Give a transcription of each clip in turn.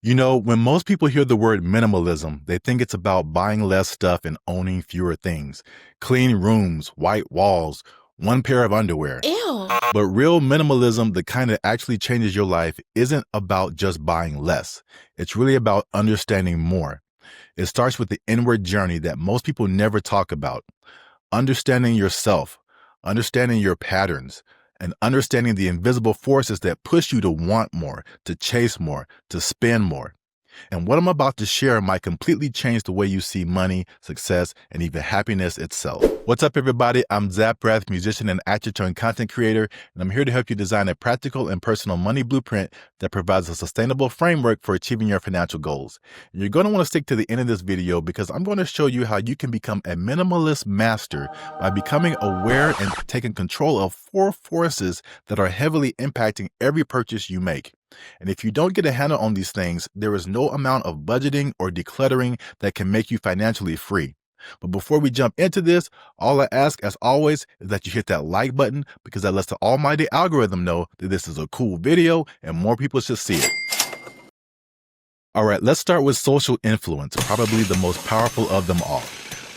You know, when most people hear the word minimalism, they think it's about buying less stuff and owning fewer things. Clean rooms, white walls, one pair of underwear. Ew. But real minimalism, the kind that actually changes your life, isn't about just buying less. It's really about understanding more. It starts with the inward journey that most people never talk about. Understanding yourself, understanding your patterns, and understanding the invisible forces that push you to want more, to chase more, to spend more. And what I'm about to share might completely change the way you see money, success, and even happiness itself. What's up, everybody? I'm Zap Breath, musician and actor turned content creator, and I'm here to help you design a practical and personal money blueprint that provides a sustainable framework for achieving your financial goals. And you're going to want to stick to the end of this video because I'm going to show you how you can become a minimalist master by becoming aware and taking control of four forces that are heavily impacting every purchase you make. And if you don't get a handle on these things, there is no amount of budgeting or decluttering that can make you financially free. But before we jump into this, all I ask, as always, is that you hit that like button because that lets the almighty algorithm know that this is a cool video and more people should see it. All right, let's start with social influence, probably the most powerful of them all.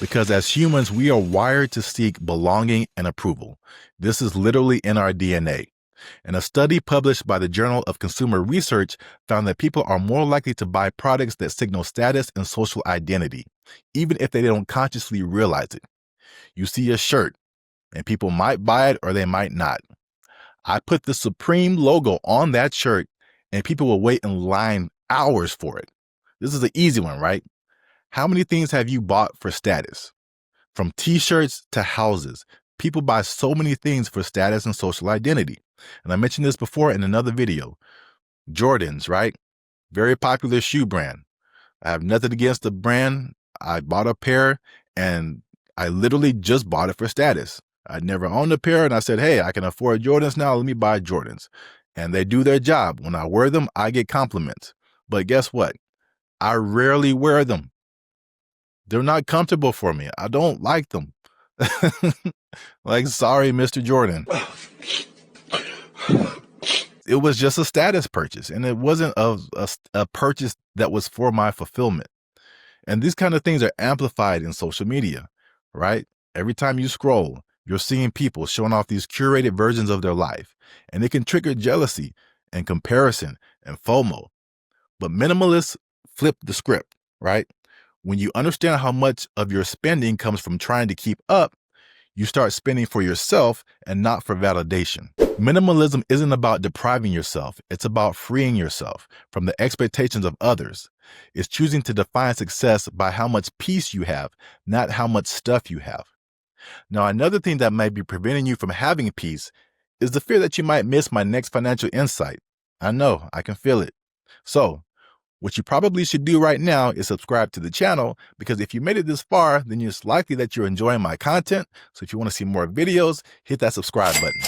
Because as humans, we are wired to seek belonging and approval. This is literally in our DNA. And a study published by the Journal of Consumer Research found that people are more likely to buy products that signal status and social identity, even if they don't consciously realize it. You see a shirt, and people might buy it or they might not. I put the Supreme logo on that shirt, and people will wait in line hours for it. This is an easy one, right? How many things have you bought for status? From t-shirts to houses, people buy so many things for status and social identity. And I mentioned this before in another video. Jordans, right? Very popular shoe brand. I have nothing against the brand. I bought a pair and I literally just bought it for status. I'd never owned a pair and I said, hey, I can afford Jordans now. Let me buy Jordans. And they do their job. When I wear them, I get compliments. But guess what? I rarely wear them. They're not comfortable for me. I don't like them. Like, sorry, Mr. Jordan. It was just a status purchase, and it wasn't a purchase that was for my fulfillment. And these kind of things are amplified in social media, right? Every time you scroll, you're seeing people showing off these curated versions of their life, and it can trigger jealousy and comparison and FOMO. But minimalists flip the script, right? When you understand how much of your spending comes from trying to keep up, you start spending for yourself and not for validation. Minimalism isn't about depriving yourself. It's about freeing yourself from the expectations of others. It's choosing to define success by how much peace you have, not how much stuff you have. Now, another thing that might be preventing you from having peace is the fear that you might miss my next financial insight. I know, I can feel it. So, what you probably should do right now is subscribe to the channel, because if you made it this far, then it's likely that you're enjoying my content. So if you want to see more videos, hit that subscribe button.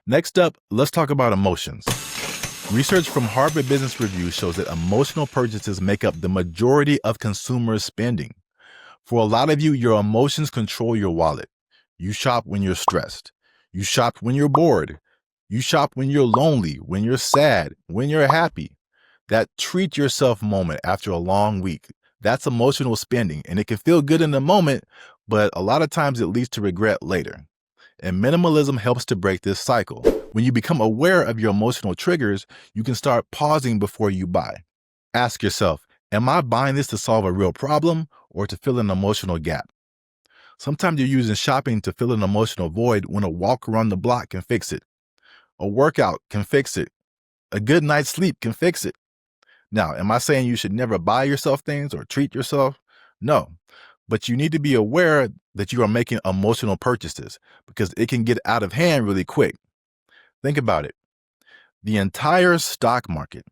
Next up, let's talk about emotions. Research from Harvard Business Review shows that emotional purchases make up the majority of consumer spending. For a lot of you, your emotions control your wallet. You shop when you're stressed. You shop when you're bored. You shop when you're lonely, when you're sad, when you're happy. That treat yourself moment after a long week, that's emotional spending, and it can feel good in the moment, but a lot of times it leads to regret later. And minimalism helps to break this cycle. When you become aware of your emotional triggers, you can start pausing before you buy. Ask yourself, am I buying this to solve a real problem or to fill an emotional gap? Sometimes you're using shopping to fill an emotional void when a walk around the block can fix it. A workout can fix it. A good night's sleep can fix it. Now, am I saying you should never buy yourself things or treat yourself? No, but you need to be aware that you are making emotional purchases because it can get out of hand really quick. Think about it. The entire stock market,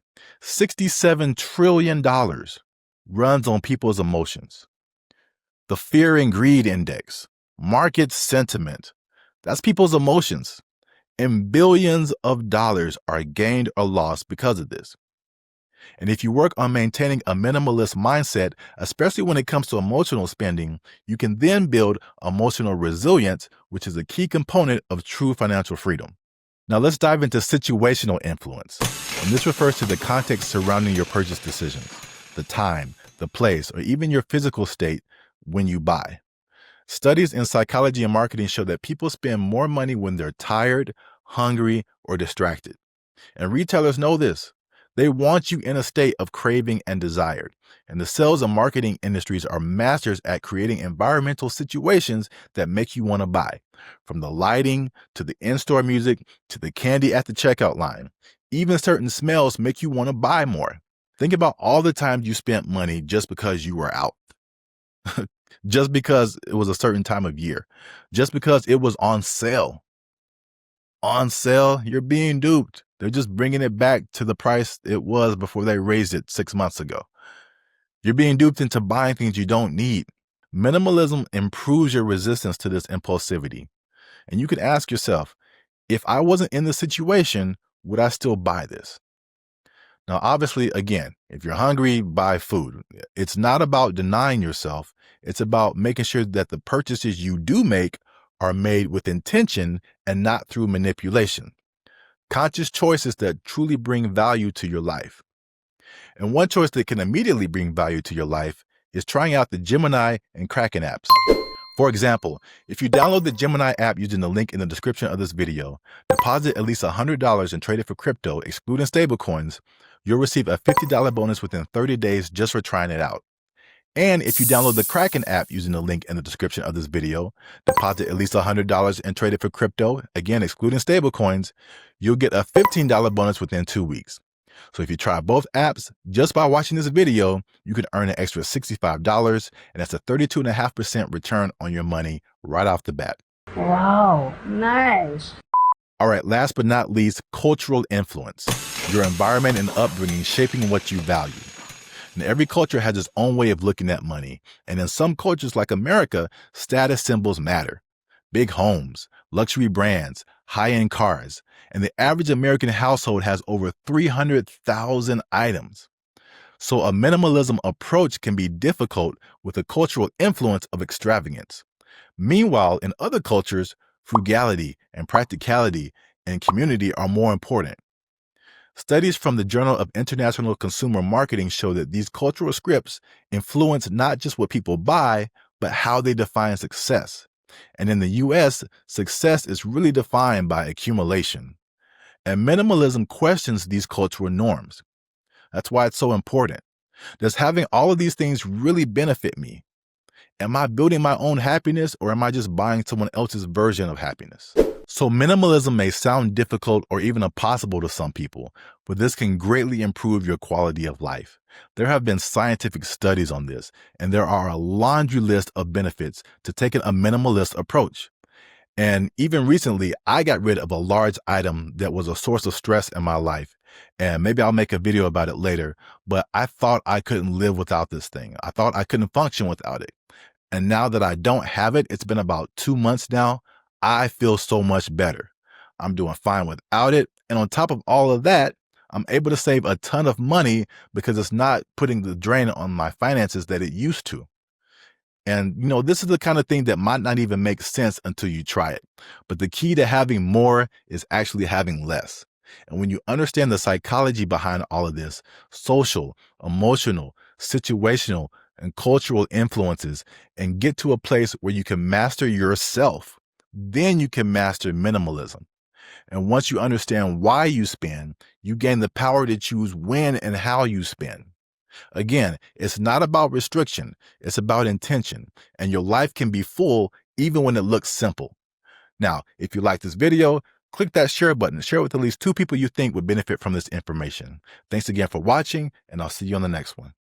$67 trillion, runs on people's emotions. The fear and greed index, market sentiment, that's people's emotions. And billions of dollars are gained or lost because of this. And if you work on maintaining a minimalist mindset, especially when it comes to emotional spending, you can then build emotional resilience, which is a key component of true financial freedom. Now let's dive into situational influence. And this refers to the context surrounding your purchase decisions, the time, the place, or even your physical state when you buy. Studies in psychology and marketing show that people spend more money when they're tired, hungry, or distracted. And retailers know this. They want you in a state of craving and desire. And the sales and marketing industries are masters at creating environmental situations that make you want to buy. From the lighting to the in-store music to the candy at the checkout line. Even certain smells make you want to buy more. Think about all the times you spent money just because you were out. Just because it was a certain time of year. Just because it was on sale. On sale, you're being duped. They're just bringing it back to the price it was before they raised it 6 months ago. You're being duped into buying things you don't need. Minimalism improves your resistance to this impulsivity. And you can ask yourself, if I wasn't in this situation, would I still buy this? Now, obviously, again, if you're hungry, buy food. It's not about denying yourself. It's about making sure that the purchases you do make are made with intention and not through manipulation. Conscious choices that truly bring value to your life. And one choice that can immediately bring value to your life is trying out the Gemini and Kraken apps. For example, if you download the Gemini app using the link in the description of this video, deposit at least $100 and trade it for crypto, excluding stablecoins, you'll receive a $50 bonus within 30 days just for trying it out. And if you download the Kraken app using the link in the description of this video, deposit at least $100 and trade it for crypto, again, excluding stablecoins, you'll get a $15 bonus within 2 weeks. So if you try both apps, just by watching this video, you can earn an extra $65, and that's a 32.5% return on your money right off the bat. Wow, nice. All right, last but not least, cultural influence. Your environment and upbringing shaping what you value. And every culture has its own way of looking at money. And in some cultures like America, status symbols matter. Big homes, luxury brands, high-end cars. And the average American household has over 300,000 items. So a minimalism approach can be difficult with the cultural influence of extravagance. Meanwhile, in other cultures, frugality and practicality and community are more important. Studies from the Journal of International Consumer Marketing show that these cultural scripts influence not just what people buy, but how they define success. And in the US, success is really defined by accumulation. And minimalism questions these cultural norms. That's why it's so important. Does having all of these things really benefit me? Am I building my own happiness, or am I just buying someone else's version of happiness? So minimalism may sound difficult or even impossible to some people, but this can greatly improve your quality of life. There have been scientific studies on this, and there are a laundry list of benefits to taking a minimalist approach. And even recently, I got rid of a large item that was a source of stress in my life. And maybe I'll make a video about it later, but I thought I couldn't live without this thing. I thought I couldn't function without it. And now that I don't have it, it's been about 2 months now, I feel so much better. I'm doing fine without it. And on top of all of that, I'm able to save a ton of money because it's not putting the drain on my finances that it used to. And, this is the kind of thing that might not even make sense until you try it. But the key to having more is actually having less. And when you understand the psychology behind all of this, social, emotional, situational, and cultural influences, and get to a place where you can master yourself, then you can master minimalism. And once you understand why you spend, you gain the power to choose when and how you spend. Again, it's not about restriction, it's about intention, and your life can be full even when it looks simple. Now, if you like this video, click that share button. Share it with at least 2 people you think would benefit from this information. Thanks again for watching, and I'll see you on the next one.